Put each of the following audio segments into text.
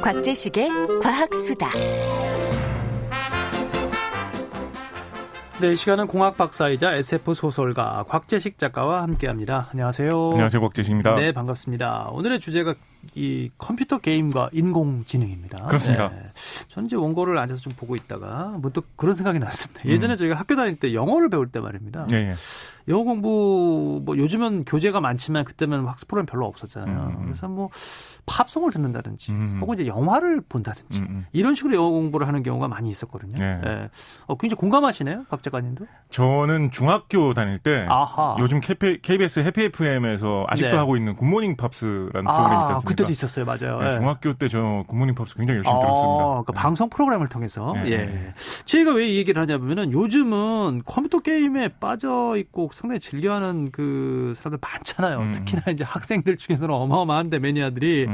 곽재식의 과학수다. 네, 이 시간은 공학 박사이자 SF 소설가 곽재식 작가와 함께합니다. 안녕하세요. 안녕하세요, 곽재식입니다. 네, 반갑습니다. 오늘의 주제가 이 컴퓨터 게임과 인공지능입니다. 그렇습니다. 네. 전 이제 원고를 앉아서 좀 보고 있다가 문득 그런 생각이 났습니다. 예전에 저희가 학교 다닐 때 영어를 배울 때 말입니다. 예. 영어 공부 뭐 요즘은 교재가 많지만 그때는 학습 프로그램 별로 없었잖아요. 그래서 뭐 팝송을 듣는다든지 혹은 이제 영화를 본다든지 이런 식으로 영어 공부를 하는 경우가 많이 있었거든요. 네. 네. 굉장히 공감하시네요, 박 작가님도. 저는 중학교 다닐 때 아하. 요즘 KBS 해피 FM에서 아직도 네. 하고 있는 굿모닝 팝스라는 프로그램이 있지 않습니까? 그때도 있었어요, 맞아요. 네, 중학교 때 저 굿모닝 팝스 굉장히 열심히 들었습니다. 그러니까 방송 프로그램을 통해서. 네. 예. 제가 왜 이 얘기를 하냐면은 요즘은 컴퓨터 게임에 빠져 있고 상당히 즐겨하는 그 사람들 많잖아요. 특히나 이제 학생들 중에서는 어마어마한데 매니아들이.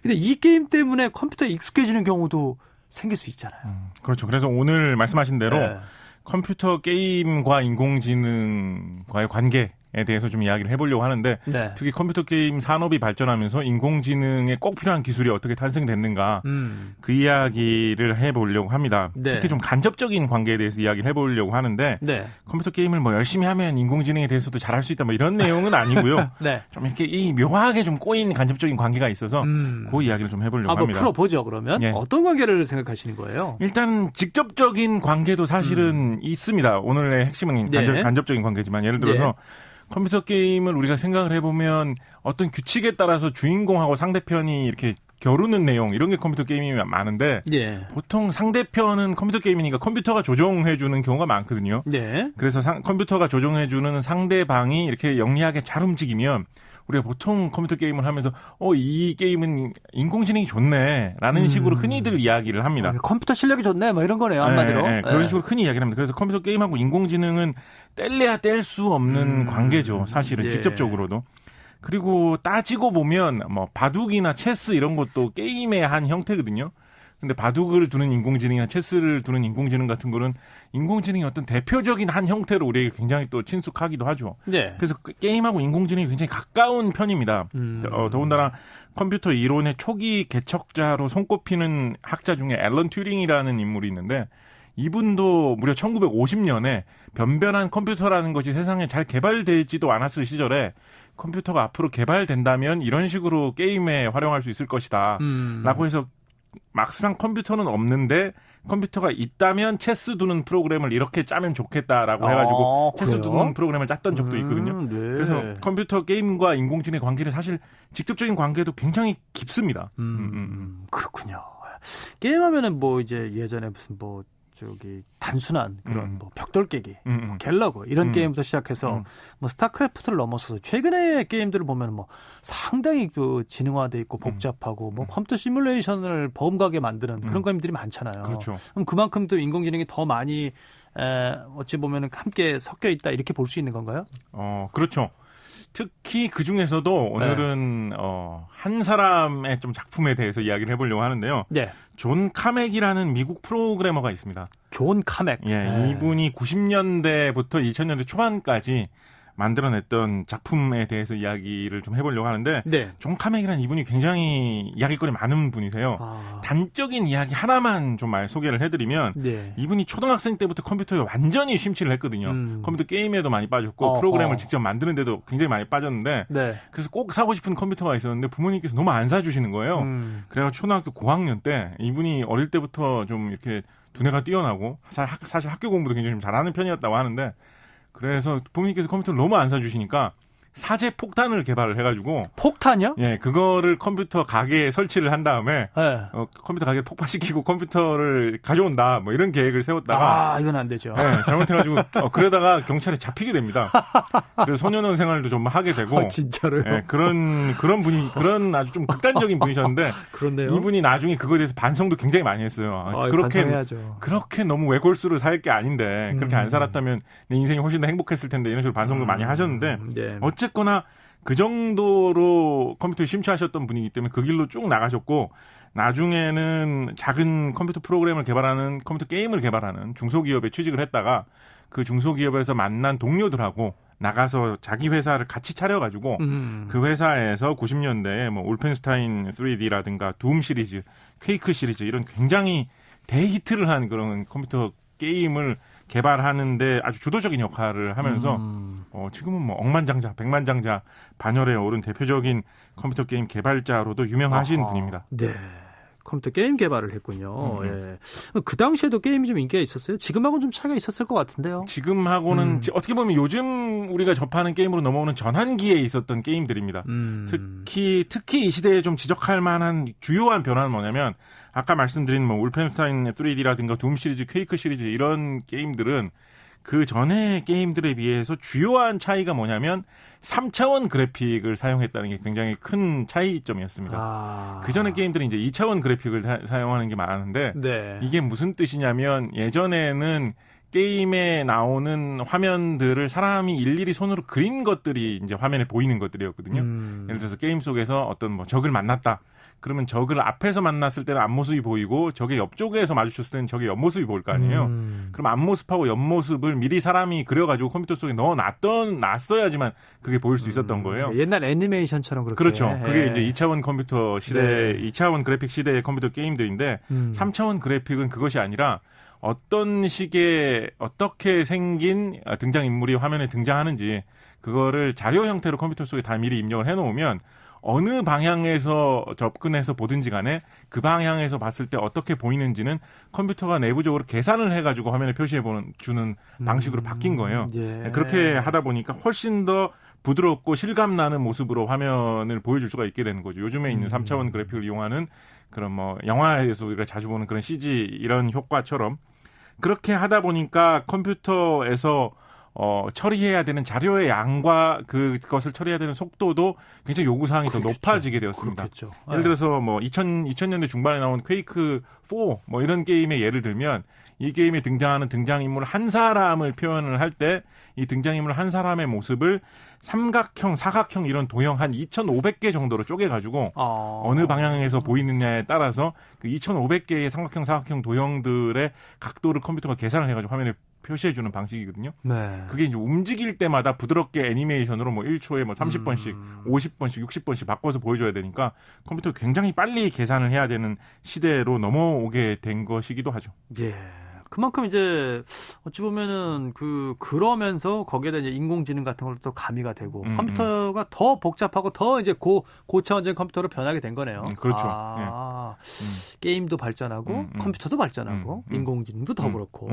근데 이 게임 때문에 컴퓨터에 익숙해지는 경우도 생길 수 있잖아요. 그렇죠. 그래서 오늘 말씀하신 대로 네. 컴퓨터 게임과 인공지능과의 관계에 대해서 좀 이야기를 해보려고 하는데 네. 특히 컴퓨터 게임 산업이 발전하면서 인공지능에 꼭 필요한 기술이 어떻게 탄생됐는가 그 이야기를 해보려고 합니다. 네. 특히 좀 간접적인 관계에 대해서 이야기를 해보려고 하는데 네. 컴퓨터 게임을 뭐 열심히 하면 인공지능에 대해서도 잘할 수 있다 뭐 이런 내용은 아니고요. 네. 좀 이렇게 이 묘하게 좀 꼬인 간접적인 관계가 있어서 그 이야기를 좀 해보려고 한번 합니다. 풀어보죠, 그러면. 예. 어떤 관계를 생각하시는 거예요? 일단 직접적인 관계도 사실은 있습니다. 오늘의 핵심은 네. 간접적인 관계지만 예를 들어서 컴퓨터 게임을 우리가 생각을 해보면 어떤 규칙에 따라서 주인공하고 상대편이 이렇게 겨루는 내용 이런 게 컴퓨터 게임이 많은데 예. 보통 상대편은 컴퓨터 게임이니까 컴퓨터가 조종해주는 경우가 많거든요. 네. 그래서 컴퓨터가 조종해주는 상대방이 이렇게 영리하게 잘 움직이면 우리가 보통 컴퓨터 게임을 하면서 이 게임은 인공지능이 좋네라는 식으로 흔히들 이야기를 합니다. 컴퓨터 실력이 좋네, 뭐 이런 거네요, 한마디로. 네, 그런 식으로 흔히 이야기를 합니다. 그래서 컴퓨터 게임하고 인공지능은 뗄래야 뗄 수 없는 관계죠. 사실은 예. 직접적으로도. 그리고 따지고 보면 뭐 바둑이나 체스 이런 것도 게임의 한 형태거든요. 근데 바둑을 두는 인공지능이나 체스를 두는 인공지능 같은 거는 인공지능의 어떤 대표적인 한 형태로 우리에게 굉장히 또 친숙하기도 하죠. 네. 그래서 게임하고 인공지능이 굉장히 가까운 편입니다. 더군다나 컴퓨터 이론의 초기 개척자로 손꼽히는 학자 중에 앨런 튜링이라는 인물이 있는데 이분도 무려 1950년에 변변한 컴퓨터라는 것이 세상에 잘 개발되지도 않았을 시절에 컴퓨터가 앞으로 개발된다면 이런 식으로 게임에 활용할 수 있을 것이다 라고 해서 막상 컴퓨터는 없는데 컴퓨터가 있다면 체스 두는 프로그램을 이렇게 짜면 좋겠다라고 해가지고 체스 두는 프로그램을 짰던 적도 있거든요. 네. 그래서 컴퓨터 게임과 인공지능의 관계는 사실 직접적인 관계도 굉장히 깊습니다. 그렇군요. 게임하면은 뭐 이제 예전에 무슨 뭐 저기 단순한 그런 뭐 벽돌 깨기, 뭐 갤러그 이런 게임부터 시작해서 뭐 스타크래프트를 넘어서서 최근의 게임들을 보면 뭐 상당히 그 지능화돼 있고 복잡하고 뭐 컴퓨터 시뮬레이션을 범가게 만드는 그런 게임들이 많잖아요. 그렇죠. 그럼 그만큼 또 인공지능이 더 많이 어찌 보면은 함께 섞여 있다 이렇게 볼 수 있는 건가요? 그렇죠. 특히 그 중에서도 오늘은 한 사람의 좀 작품에 대해서 이야기를 해보려고 하는데요. 네. 존 카맥이라는 미국 프로그래머가 있습니다. 존 카맥. 예, 이분이 90년대부터 2000년대 초반까지 만들어냈던 작품에 대해서 이야기를 좀 해보려고 하는데 네. 존 카맥이라는 이분이 굉장히 이야기거리 많은 분이세요. 단적인 이야기 하나만 좀 소개를 해드리면 네. 이분이 초등학생 때부터 컴퓨터에 완전히 심취를 했거든요. 컴퓨터 게임에도 많이 빠졌고 프로그램을 직접 만드는 데도 굉장히 많이 빠졌는데 네. 그래서 꼭 사고 싶은 컴퓨터가 있었는데 부모님께서 너무 안 사주시는 거예요. 그래서 초등학교 고학년 때 이분이 어릴 때부터 좀 이렇게 두뇌가 뛰어나고 사실 학교 공부도 굉장히 좀 잘하는 편이었다고 하는데 그래서 부모님께서 컴퓨터를 너무 안 사주시니까 사제 폭탄을 개발을 해가지고 폭탄이요? 예, 그거를 컴퓨터 가게에 설치를 한 다음에 네. 컴퓨터 가게에 폭파시키고 컴퓨터를 가져온다 뭐 이런 계획을 세웠다가 이건 안 되죠. 네, 잘못해가지고 그러다가 경찰에 잡히게 됩니다. 그래서 소년원 생활도 좀 하게 되고 진짜로요? 예, 그런 분이 그런 아주 좀 극단적인 분이셨는데 그렇네요. 이분이 나중에 그거에 대해서 반성도 굉장히 많이 했어요. 반성해야죠. 그렇게 너무 외골수를 살 게 아닌데 그렇게 안 살았다면 내 인생이 훨씬 더 행복했을 텐데 이런 식으로 반성도 많이 하셨는데 네. 어쨌거나 그 정도로 컴퓨터에 심취하셨던 분이기 때문에 그 길로 쭉 나가셨고 나중에는 작은 컴퓨터 프로그램을 개발하는 컴퓨터 게임을 개발하는 중소기업에 취직을 했다가 그 중소기업에서 만난 동료들하고 나가서 자기 회사를 같이 차려가지고 그 회사에서 90년대에 뭐 울펜스타인 3D라든가 둠 시리즈, 퀘이크 시리즈 이런 굉장히 대히트를 한 그런 컴퓨터 게임을 개발하는데 아주 주도적인 역할을 하면서 지금은 뭐 억만장자, 백만장자 반열에 오른 대표적인 컴퓨터 게임 개발자로도 유명하신 분입니다. 네. 컴퓨터 게임 개발을 했군요. 예. 그 당시에도 게임이 좀 인기가 있었어요? 지금하고는 좀 차이가 있었을 것 같은데요. 지금하고는 어떻게 보면 요즘 우리가 접하는 게임으로 넘어오는 전환기에 있었던 게임들입니다. 특히 이 시대에 좀 지적할 만한 주요한 변화는 뭐냐면 아까 말씀드린 뭐 울펜스타인 3D라든가 둠 시리즈, 퀘이크 시리즈 이런 게임들은 그 전의 게임들에 비해서 주요한 차이가 뭐냐면 3차원 그래픽을 사용했다는 게 굉장히 큰 차이점이었습니다. 그 전의 게임들은 이제 2차원 그래픽을 사용하는 게 많았는데 네. 이게 무슨 뜻이냐면 예전에는 게임에 나오는 화면들을 사람이 일일이 손으로 그린 것들이 이제 화면에 보이는 것들이었거든요. 예를 들어서 게임 속에서 어떤 뭐 적을 만났다. 그러면 적을 앞에서 만났을 때는 앞모습이 보이고 적의 옆쪽에서 마주쳤을 때는 적의 옆모습이 보일 거 아니에요. 그럼 앞모습하고 옆모습을 미리 사람이 그려가지고 컴퓨터 속에 놨어야지만 그게 보일 수 있었던 거예요. 옛날 애니메이션처럼 그렇게. 그렇죠. 그게 이제 2차원 컴퓨터 시대, 네. 2차원 그래픽 시대의 컴퓨터 게임들인데 3차원 그래픽은 그것이 아니라 어떤 식의 어떻게 생긴 등장인물이 화면에 등장하는지 그거를 자료 형태로 컴퓨터 속에 다 미리 입력을 해놓으면 어느 방향에서 접근해서 보든지 간에 그 방향에서 봤을 때 어떻게 보이는지는 컴퓨터가 내부적으로 계산을 해가지고 화면에 주는 방식으로 바뀐 거예요. 예. 그렇게 하다 보니까 훨씬 더 부드럽고 실감나는 모습으로 화면을 보여줄 수가 있게 되는 거죠. 요즘에 있는 3차원 그래픽을 이용하는 그런 뭐 영화에서 우리가 자주 보는 그런 CG 이런 효과처럼 그렇게 하다 보니까 컴퓨터에서 처리해야 되는 자료의 양과 그것을 처리해야 되는 속도도 굉장히 요구사항이 더 높아지게 되었습니다. 그렇겠죠. 예를 들어서 뭐 2000년대 중반에 나온 퀘이크 4 뭐 이런 게임의 예를 들면 이 게임에 등장하는 등장인물 한 사람을 표현을 할 때 이 등장인물 한 사람의 모습을 삼각형, 사각형 이런 도형 한 2,500개 정도로 쪼개가지고 어느 방향에서 보이느냐에 따라서 그 2,500개의 삼각형, 사각형 도형들의 각도를 컴퓨터가 계산을 해가지고 화면에 표시해주는 방식이거든요. 네. 그게 이제 움직일 때마다 부드럽게 애니메이션으로 뭐 1초에 뭐 30번씩, 50번씩, 60번씩 바꿔서 보여줘야 되니까 컴퓨터가 굉장히 빨리 계산을 해야 되는 시대로 넘어오게 된 것이기도 하죠. 예. 그만큼 이제 어찌 보면은 그러면서 거기에 대한 이제 인공지능 같은 걸로 또 가미가 되고 컴퓨터가 더 복잡하고 더 이제 고차원적인 컴퓨터로 변하게 된 거네요. 그렇죠. 게임도 발전하고 컴퓨터도 발전하고 인공지능도 더 그렇고.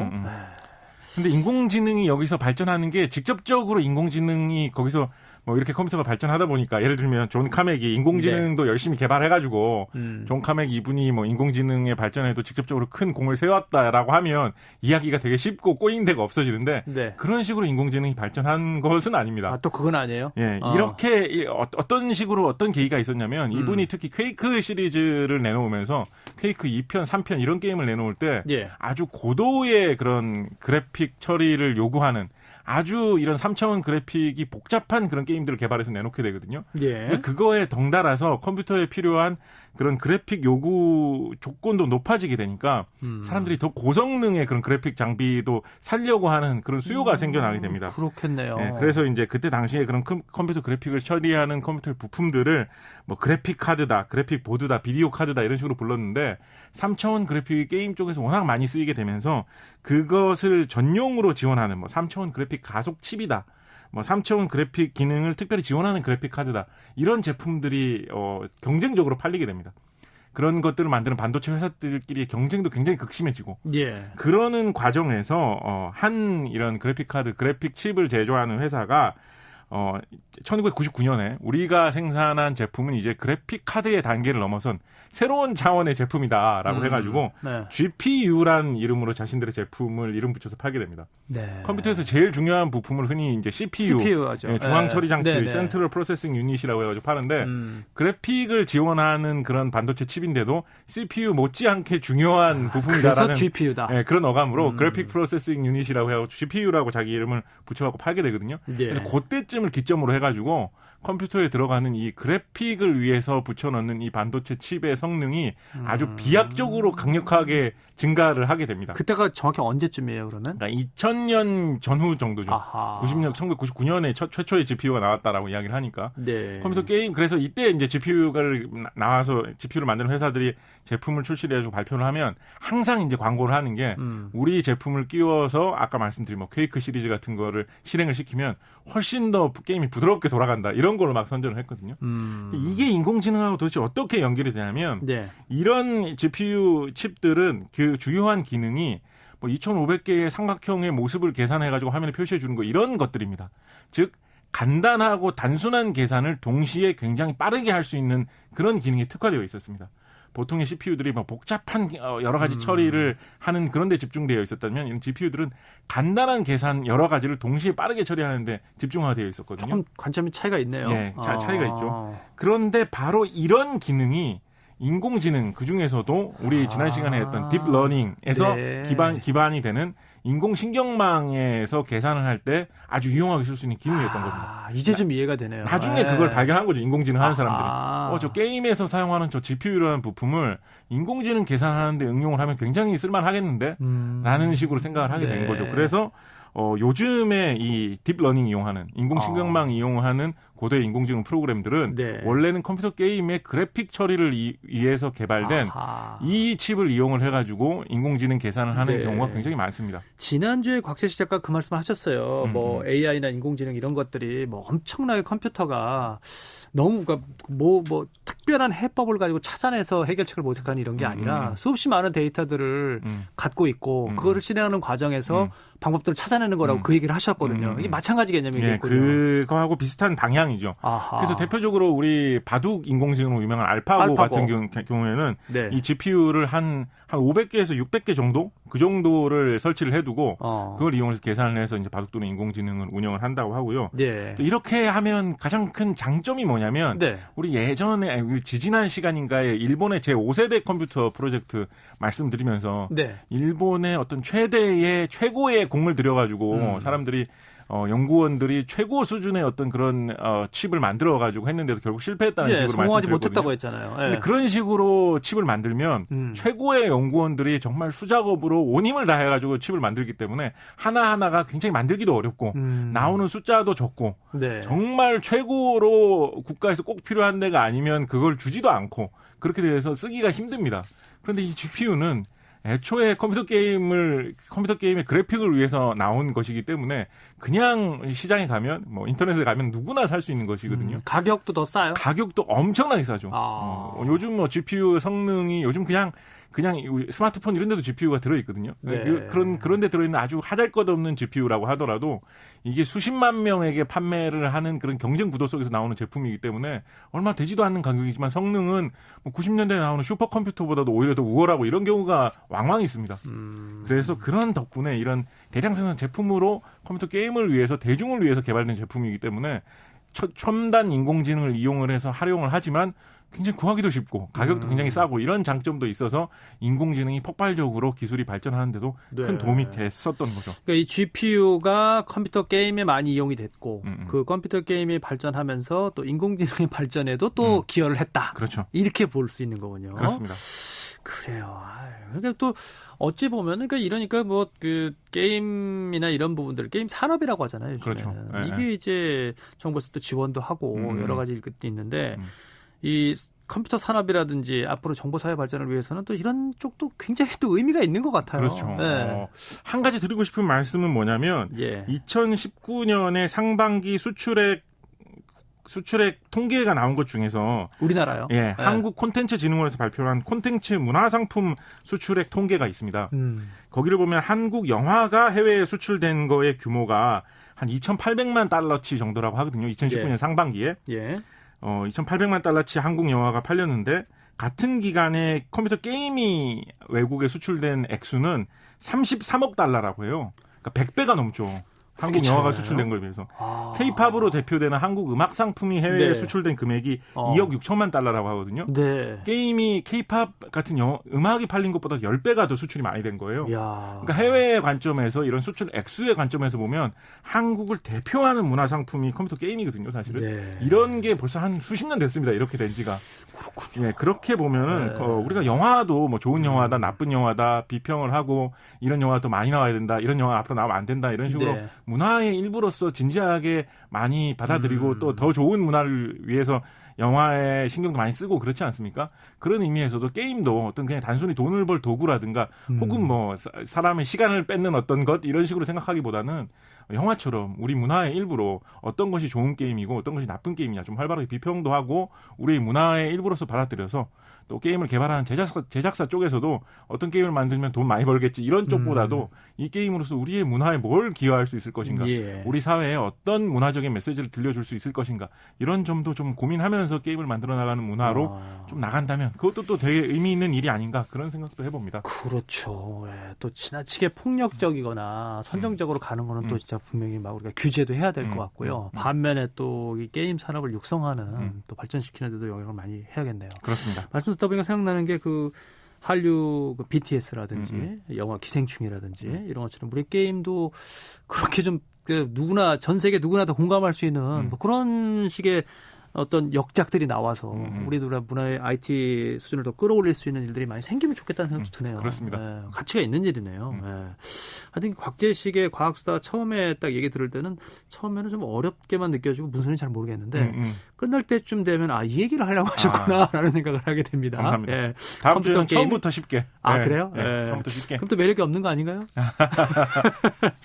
근데 인공지능이 여기서 발전하는 게 직접적으로 인공지능이 거기서 뭐 이렇게 컴퓨터가 발전하다 보니까 예를 들면 존 카맥이 인공지능도 열심히 개발해가지고 존 카맥 이분이 뭐 인공지능의 발전에도 직접적으로 큰 공을 세웠다라고 하면 이야기가 되게 쉽고 꼬인 데가 없어지는데 그런 식으로 인공지능이 발전한 것은 아닙니다. 또 그건 아니에요? 예, 이렇게 어떤 식으로 어떤 계기가 있었냐면 이분이 특히 퀘이크 시리즈를 내놓으면서 퀘이크 2편, 3편 이런 게임을 내놓을 때 아주 고도의 그런 그래픽 처리를 요구하는 아주 이런 3차원 그래픽이 복잡한 그런 게임들을 개발해서 내놓게 되거든요. 그거에 덩달아서 컴퓨터에 필요한 그런 그래픽 요구 조건도 높아지게 되니까 사람들이 더 고성능의 그런 그래픽 장비도 살려고 하는 그런 수요가 생겨나게 됩니다. 그렇겠네요. 네, 그래서 이제 그때 당시에 그런 컴퓨터 그래픽을 처리하는 컴퓨터의 부품들을 뭐 그래픽 카드다, 그래픽 보드다, 비디오 카드다 이런 식으로 불렀는데 3차원 그래픽이 게임 쪽에서 워낙 많이 쓰이게 되면서 그것을 전용으로 지원하는 뭐 3차원 그래픽 가속 칩이다. 뭐 3차원 그래픽 기능을 특별히 지원하는 그래픽 카드다. 이런 제품들이 경쟁적으로 팔리게 됩니다. 그런 것들을 만드는 반도체 회사들끼리의 경쟁도 굉장히 극심해지고 그러는 과정에서 한 이런 그래픽 카드, 그래픽 칩을 제조하는 회사가 1999년에 우리가 생산한 제품은 이제 그래픽 카드의 단계를 넘어선 새로운 차원의 제품이다라고 해가지고 GPU란 이름으로 자신들의 제품을 이름 붙여서 팔게 됩니다. 컴퓨터에서 제일 중요한 부품을 흔히 이제 CPU죠. 중앙 처리 장치, 센트럴 프로세싱 유닛이라고 해가지고 파는데 그래픽을 지원하는 그런 반도체 칩인데도 CPU 못지않게 중요한 부품이다라는 그래서 GPU다. 그런 어감으로 그래픽 프로세싱 유닛이라고 해가지고 GPU라고 자기 이름을 붙여갖고 팔게 되거든요. 그래서 그때쯤을 기점으로 해가지고 컴퓨터에 들어가는 이 그래픽을 위해서 붙여넣는 이 반도체 칩의 성능이 아주 비약적으로 강력하게 증가를 하게 됩니다. 그때가 정확히 언제쯤이에요, 그러면? 그러니까 2000년 전후 정도죠. 아하. 1999년에 최초의 GPU가 나왔다라고 이야기를 하니까. 네. 컴퓨터 게임, 그래서 이때 이제 GPU를 나와서 GPU를 만드는 회사들이 제품을 출시를 해주고 발표를 하면 항상 이제 광고를 하는 게 우리 제품을 끼워서 아까 말씀드린 뭐 퀘이크 시리즈 같은 거를 실행을 시키면 훨씬 더 게임이 부드럽게 돌아간다. 이런 걸로 막 선전을 했거든요. 이게 인공지능하고 도대체 어떻게 연결이 되냐면 네. 이런 GPU 칩들은 그 주요한 기능이 뭐 2,500개의 삼각형의 모습을 계산해가지고 화면에 표시해 주는 거 이런 것들입니다. 즉 간단하고 단순한 계산을 동시에 굉장히 빠르게 할 수 있는 그런 기능이 특화되어 있었습니다. 보통의 CPU들이 뭐 복잡한 여러 가지 처리를 하는 그런 데 집중되어 있었다면 이런 GPU들은 간단한 계산 여러 가지를 동시에 빠르게 처리하는데 집중화되어 있었거든요. 조금 관점이 차이가 있네요. 네, 차이가 있죠. 그런데 바로 이런 기능이 인공지능 그중에서도 우리 지난 시간에 했던 딥러닝에서 네. 기반이 되는 인공신경망에서 계산을 할 때 아주 유용하게 쓸 수 있는 기능이었던 겁니다. 이제 좀 이해가 되네요. 나중에 그걸 발견한 거죠. 인공지능 하는 사람들이. 아하. 저 게임에서 사용하는 저 GPU라는 부품을 인공지능 계산하는 데 응용을 하면 굉장히 쓸만하겠는데? 라는 식으로 생각을 하게 된 네. 거죠. 그래서 요즘에 이 딥러닝 이용하는 인공신경망 이용하는 고대 인공지능 프로그램들은 네. 원래는 컴퓨터 게임의 그래픽 처리를 위해서 개발된 아하. 이 칩을 이용을 해가지고 인공지능 계산을 하는 네. 경우가 굉장히 많습니다. 지난주에 곽재식 작가 그 말씀 하셨어요. 뭐 AI나 인공지능 이런 것들이 뭐 엄청나게 컴퓨터가 너무 그러니까 뭐 특별한 해법을 가지고 찾아내서 해결책을 모색하는 이런 게 아니라 수없이 많은 데이터들을 갖고 있고 그거를 실행하는 과정에서 방법들을 찾아내는 거라고 그 얘기를 하셨거든요. 이게 마찬가지 개념이겠군요. 그거하고 비슷한 방향이죠. 아하. 그래서 대표적으로 우리 바둑 인공지능으로 유명한 알파고 같은 경우에는 네. 이 GPU를 한 500개에서 600개 정도 그 정도를 설치를 해두고 그걸 이용해서 계산을 해서 이제 바둑 또는 인공지능을 운영을 한다고 하고요. 네. 이렇게 하면 가장 큰 장점이 뭐냐면 네. 우리 예전에 지지난 시간인가에 일본의 제5세대 컴퓨터 프로젝트 말씀드리면서 네. 일본의 어떤 최고의 공을 들여가지고 사람들이 연구원들이 최고 수준의 어떤 그런 칩을 만들어가지고 했는데도 결국 실패했다는 식으로 성공하지 말씀드렸거든요. 못했다고 했잖아요. 근데 그런 식으로 칩을 만들면 최고의 연구원들이 정말 수작업으로 온 힘을 다해가지고 칩을 만들기 때문에 하나하나가 굉장히 만들기도 어렵고 나오는 숫자도 적고 네. 정말 최고로 국가에서 꼭 필요한 데가 아니면 그걸 주지도 않고 그렇게 돼서 쓰기가 힘듭니다. 그런데 이 GPU는 애초에 컴퓨터 게임의 그래픽을 위해서 나온 것이기 때문에 그냥 시장에 가면 뭐 인터넷에 가면 누구나 살 수 있는 것이거든요. 가격도 더 싸요? 가격도 엄청나게 싸죠. 요즘 뭐 GPU 성능이 요즘 그냥 스마트폰 이런 데도 GPU가 들어있거든요. 네. 그런 데 들어있는 아주 하잘것없는 GPU라고 하더라도 이게 수십만 명에게 판매를 하는 그런 경쟁 구도 속에서 나오는 제품이기 때문에 얼마 되지도 않는 가격이지만 성능은 뭐 90년대에 나오는 슈퍼컴퓨터보다도 오히려 더 우월하고 이런 경우가 왕왕 있습니다. 그래서 그런 덕분에 이런 대량 생산 제품으로 컴퓨터 게임을 위해서 대중을 위해서 개발된 제품이기 때문에 첨단 인공지능을 이용을 해서 활용을 하지만 굉장히 구하기도 쉽고 가격도 굉장히 싸고 이런 장점도 있어서 인공지능이 폭발적으로 기술이 발전하는데도 큰 도움이 됐었던 거죠. 그러니까 이 GPU가 컴퓨터 게임에 많이 이용이 됐고 그 컴퓨터 게임이 발전하면서 또 인공지능의 발전에도 또 기여를 했다. 그렇죠. 이렇게 볼 수 있는 거군요. 그렇습니다. 그래요. 그러니까 또 어찌 보면 이러니까 뭐 그 게임이나 이런 부분들 게임 산업이라고 하잖아요. 요즘에는. 그렇죠. 이게 이제 정부에서 또 지원도 하고 여러 가지 것도 있는데 이 컴퓨터 산업이라든지 앞으로 정보 사회 발전을 위해서는 또 이런 쪽도 굉장히 또 의미가 있는 것 같아요. 그렇죠. 네. 한 가지 드리고 싶은 말씀은 뭐냐면 2019년에 상반기 수출액 통계가 나온 것 중에서 우리나라요? 한국 콘텐츠진흥원에서 발표한 콘텐츠 문화상품 수출액 통계가 있습니다. 거기를 보면 한국 영화가 해외에 수출된 거의 규모가 한 2,800만 달러치 정도라고 하거든요. 2019년 상반기에. 2,800만 달러치 한국 영화가 팔렸는데 같은 기간에 컴퓨터 게임이 외국에 수출된 액수는 33억 달러라고 해요. 그러니까 100배가 넘죠. 한국 그렇게 영화가 차이나요? 수출된 거에 비해서. 아. K-팝으로 대표되는 한국 음악 상품이 해외에 네. 수출된 금액이 어. 2억 6천만 달러라고 하거든요. 네. 게임이 K-팝 같은 음악이 팔린 것보다 10배가 더 수출이 많이 된 거예요. 야. 그러니까 해외의 관점에서 이런 수출 액수의 관점에서 보면 한국을 대표하는 문화 상품이 컴퓨터 게임이거든요, 사실은. 네. 이런 게 벌써 한 수십 년 됐습니다. 이렇게 된 지가. 예, 그렇게 보면은 네. 우리가 영화도 뭐 좋은 영화다, 나쁜 영화다 비평을 하고 이런 영화 더 많이 나와야 된다, 이런 영화 앞으로 나오면 안 된다 이런 식으로 네. 문화의 일부로서 진지하게 많이 받아들이고 또 더 좋은 문화를 위해서 영화에 신경도 많이 쓰고 그렇지 않습니까? 그런 의미에서도 게임도 어떤 그냥 단순히 돈을 벌 도구라든가 혹은 뭐 사람의 시간을 뺏는 어떤 것 이런 식으로 생각하기보다는 영화처럼 우리 문화의 일부로 어떤 것이 좋은 게임이고 어떤 것이 나쁜 게임이냐 좀 활발하게 비평도 하고 우리 문화의 일부로서 받아들여서 또 게임을 개발하는 제작사 쪽에서도 어떤 게임을 만들면 돈 많이 벌겠지 이런 쪽보다도 이 게임으로서 우리의 문화에 뭘 기여할 수 있을 것인가, 예. 우리 사회에 어떤 문화적인 메시지를 들려줄 수 있을 것인가 이런 점도 좀 고민하면서 게임을 만들어 나가는 문화로 좀 나간다면 그것도 또 되게 의미 있는 일이 아닌가 그런 생각도 해봅니다. 그렇죠. 예. 또 지나치게 폭력적이거나 선정적으로 가는 거는 또 진짜 분명히 막 우리가 규제도 해야 될 것 같고요. 반면에 또 이 게임 산업을 육성하는 또 발전시키는 데도 영향을 많이 해야겠네요. 그렇습니다. 말씀 듣다 보니까 생각나는 게 그 한류 그 BTS라든지 영화 기생충이라든지 이런 것처럼 우리 게임도 그렇게 좀 그 누구나 전 세계 누구나 다 공감할 수 있는 뭐 그런 식의 어떤 역작들이 나와서 우리나라 문화의 IT 수준을 더 끌어올릴 수 있는 일들이 많이 생기면 좋겠다는 생각도 드네요. 그렇습니다. 예, 가치가 있는 일이네요. 예. 하여튼 곽재식의 과학수다 처음에 딱 얘기 들을 때는 처음에는 좀 어렵게만 느껴지고 무슨 소리인지 잘 모르겠는데 끝날 때쯤 되면 이 얘기를 하려고 하셨구나라는 생각을 하게 됩니다. 감사합니다. 예. 다음 컴퓨터 주에는 게임? 처음부터 쉽게. 그래요? 예. 처음부터 쉽게. 그럼 또 매력이 없는 거 아닌가요?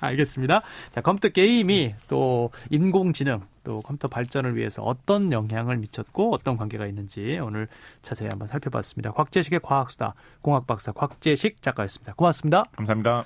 알겠습니다. 자, 컴퓨터 게임이 또 인공지능 또 컴퓨터 발전을 위해서 어떤 영향을 미쳤고 어떤 관계가 있는지 오늘 자세히 한번 살펴봤습니다. 곽재식의 과학수다 공학박사 곽재식 작가였습니다. 고맙습니다. 감사합니다.